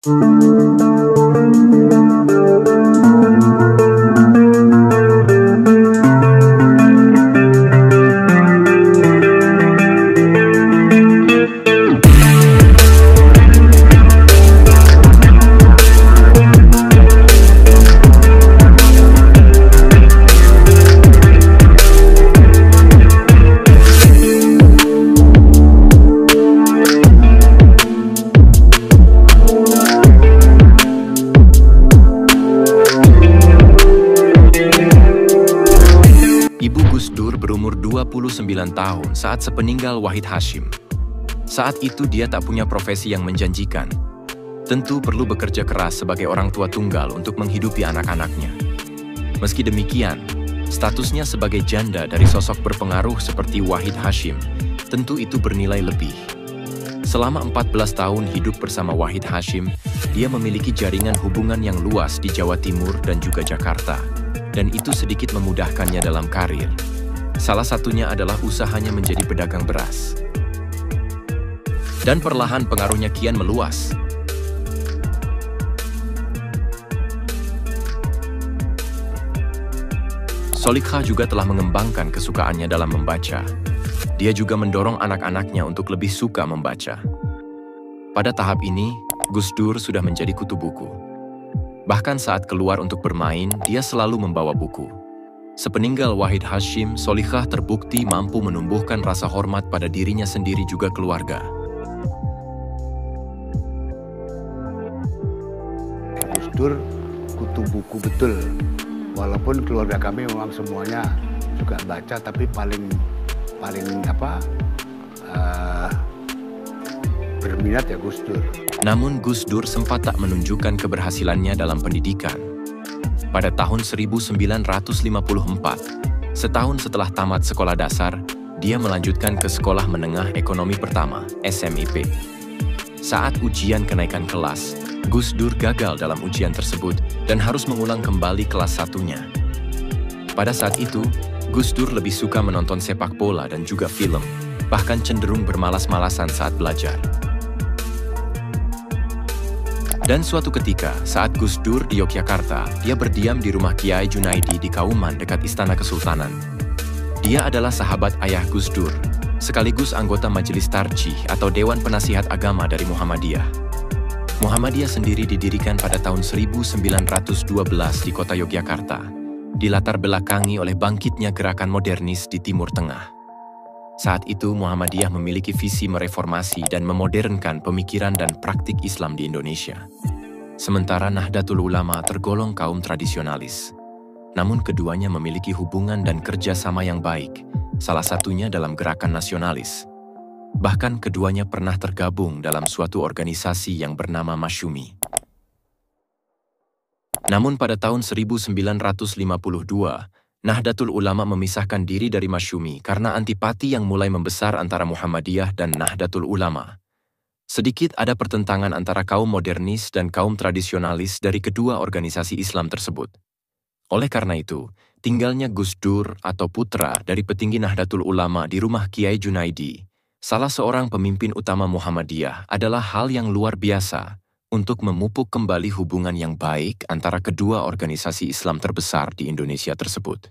Berumur 29 tahun saat sepeninggal Wahid Hasyim. Saat itu dia tak punya profesi yang menjanjikan. Tentu perlu bekerja keras sebagai orang tua tunggal untuk menghidupi anak-anaknya. Meski demikian, statusnya sebagai janda dari sosok berpengaruh seperti Wahid Hasyim, tentu itu bernilai lebih. Selama 14 tahun hidup bersama Wahid Hasyim, dia memiliki jaringan hubungan yang luas di Jawa Timur dan juga Jakarta, dan itu sedikit memudahkannya dalam karir. Salah satunya adalah usahanya menjadi pedagang beras. Dan perlahan pengaruhnya kian meluas. Solikha juga telah mengembangkan kesukaannya dalam membaca. Dia juga mendorong anak-anaknya untuk lebih suka membaca. Pada tahap ini, Gus Dur sudah menjadi kutu buku. Bahkan saat keluar untuk bermain, dia selalu membawa buku. Sepeninggal Wahid Hasyim, Solikha terbukti mampu menumbuhkan rasa hormat pada dirinya sendiri juga keluarga. Gus Dur kutu buku betul. Walaupun keluarga kami memang semuanya juga baca, tapi paling berminat ya Gus Dur. Namun Gus Dur sempat tak menunjukkan keberhasilannya dalam pendidikan. Pada tahun 1954, setahun setelah tamat sekolah dasar, dia melanjutkan ke Sekolah Menengah Ekonomi Pertama, SMIP. Saat ujian kenaikan kelas, Gus Dur gagal dalam ujian tersebut dan harus mengulang kembali kelas 1-nya. Pada saat itu, Gus Dur lebih suka menonton sepak bola dan juga film, bahkan cenderung bermalas-malasan saat belajar. Dan suatu ketika, saat Gus Dur di Yogyakarta, dia berdiam di rumah Kiai Junaidi di Kauman dekat Istana Kesultanan. Dia adalah sahabat ayah Gus Dur, sekaligus anggota Majelis Tarjih atau Dewan Penasihat Agama dari Muhammadiyah. Muhammadiyah sendiri didirikan pada tahun 1912 di kota Yogyakarta, dilatar belakangi oleh bangkitnya gerakan modernis di Timur Tengah. Saat itu Muhammadiyah memiliki visi mereformasi dan memodernkan pemikiran dan praktik Islam di Indonesia. Sementara Nahdlatul Ulama tergolong kaum tradisionalis. Namun keduanya memiliki hubungan dan kerjasama yang baik, salah satunya dalam gerakan nasionalis. Bahkan keduanya pernah tergabung dalam suatu organisasi yang bernama Masyumi. Namun pada tahun 1952, Nahdlatul Ulama memisahkan diri dari Masyumi karena antipati yang mulai membesar antara Muhammadiyah dan Nahdlatul Ulama. Sedikit ada pertentangan antara kaum modernis dan kaum tradisionalis dari kedua organisasi Islam tersebut. Oleh karena itu, tinggalnya Gus Dur atau putra dari petinggi Nahdlatul Ulama di rumah Kiai Junaidi, salah seorang pemimpin utama Muhammadiyah, adalah hal yang luar biasa untuk memupuk kembali hubungan yang baik antara kedua organisasi Islam terbesar di Indonesia tersebut.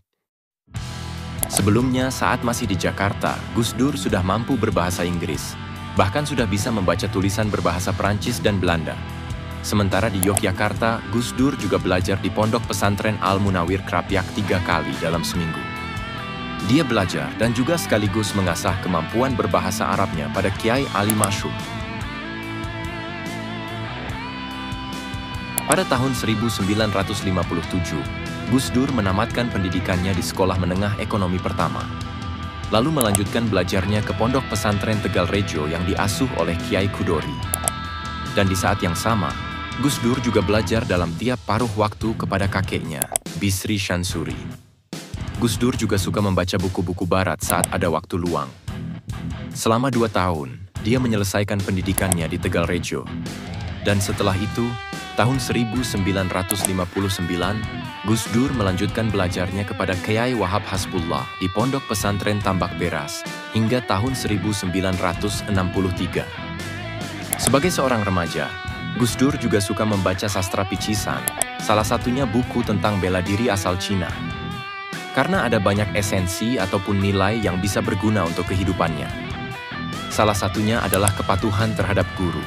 Sebelumnya, saat masih di Jakarta, Gus Dur sudah mampu berbahasa Inggris, bahkan sudah bisa membaca tulisan berbahasa Perancis dan Belanda. Sementara di Yogyakarta, Gus Dur juga belajar di Pondok Pesantren Al-Munawir Krapyak 3 kali dalam seminggu. Dia belajar dan juga sekaligus mengasah kemampuan berbahasa Arabnya pada Kiai Ali Masyhur. Pada tahun 1957, Gus Dur menamatkan pendidikannya di Sekolah Menengah Ekonomi Pertama, lalu melanjutkan belajarnya ke Pondok Pesantren Tegal Rejo yang diasuh oleh Kiai Kudori. Dan di saat yang sama, Gus Dur juga belajar dalam tiap paruh waktu kepada kakeknya, Bisri Shansuri. Gus Dur juga suka membaca buku-buku barat saat ada waktu luang. Selama 2 tahun, dia menyelesaikan pendidikannya di Tegal Rejo. Dan setelah itu, tahun 1959, Gus Dur melanjutkan belajarnya kepada Kiai Wahab Hasbullah di Pondok Pesantren Tambak Beras hingga tahun 1963. Sebagai seorang remaja, Gus Dur juga suka membaca sastra picisan, salah satunya buku tentang bela diri asal Cina. Karena ada banyak esensi ataupun nilai yang bisa berguna untuk kehidupannya. Salah satunya adalah kepatuhan terhadap guru.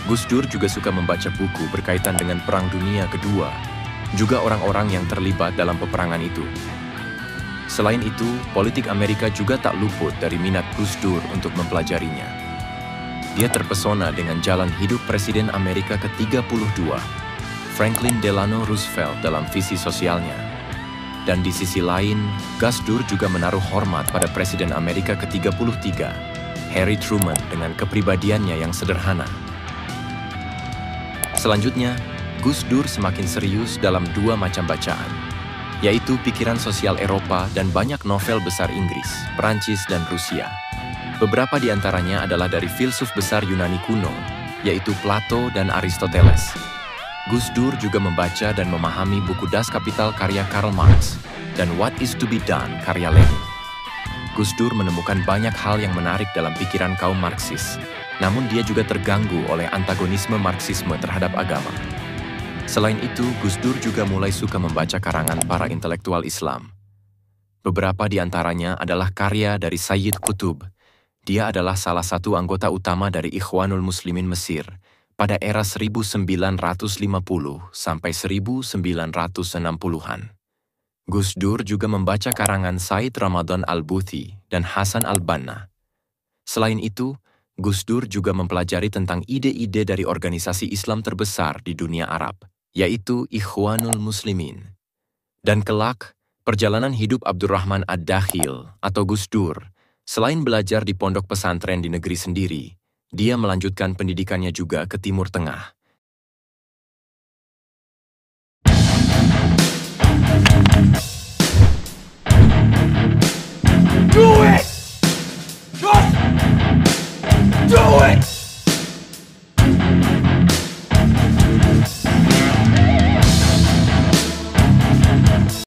Gus Dur juga suka membaca buku berkaitan dengan Perang Dunia Kedua, juga orang-orang yang terlibat dalam peperangan itu. Selain itu, politik Amerika juga tak luput dari minat Gus Dur untuk mempelajarinya. Dia terpesona dengan jalan hidup Presiden Amerika ke-32, Franklin Delano Roosevelt dalam visi sosialnya. Dan di sisi lain, Gus Dur juga menaruh hormat pada Presiden Amerika ke-33, Harry Truman dengan kepribadiannya yang sederhana. Selanjutnya, Gus Dur semakin serius dalam dua macam bacaan, yaitu pikiran sosial Eropa dan banyak novel besar Inggris, Perancis, dan Rusia. Beberapa di antaranya adalah dari filsuf besar Yunani kuno, yaitu Plato dan Aristoteles. Gus Dur juga membaca dan memahami buku Das Kapital karya Karl Marx dan What is to be Done karya Lenin. Gus Dur menemukan banyak hal yang menarik dalam pikiran kaum Marxis, namun dia juga terganggu oleh antagonisme Marxisme terhadap agama. Selain itu, Gus Dur juga mulai suka membaca karangan para intelektual Islam. Beberapa di antaranya adalah karya dari Sayyid Qutb. Dia adalah salah satu anggota utama dari Ikhwanul Muslimin Mesir pada era 1950 sampai 1960-an. Gus Dur juga membaca karangan Said Ramadan Al-Buthi dan Hasan Al-Banna. Selain itu, Gus Dur juga mempelajari tentang ide-ide dari organisasi Islam terbesar di dunia Arab, yaitu Ikhwanul Muslimin. Dan kelak, perjalanan hidup Abdurrahman Ad-Dakhil atau Gus Dur, selain belajar di pondok pesantren di negeri sendiri, dia melanjutkan pendidikannya juga ke Timur Tengah. Do it! Just do it!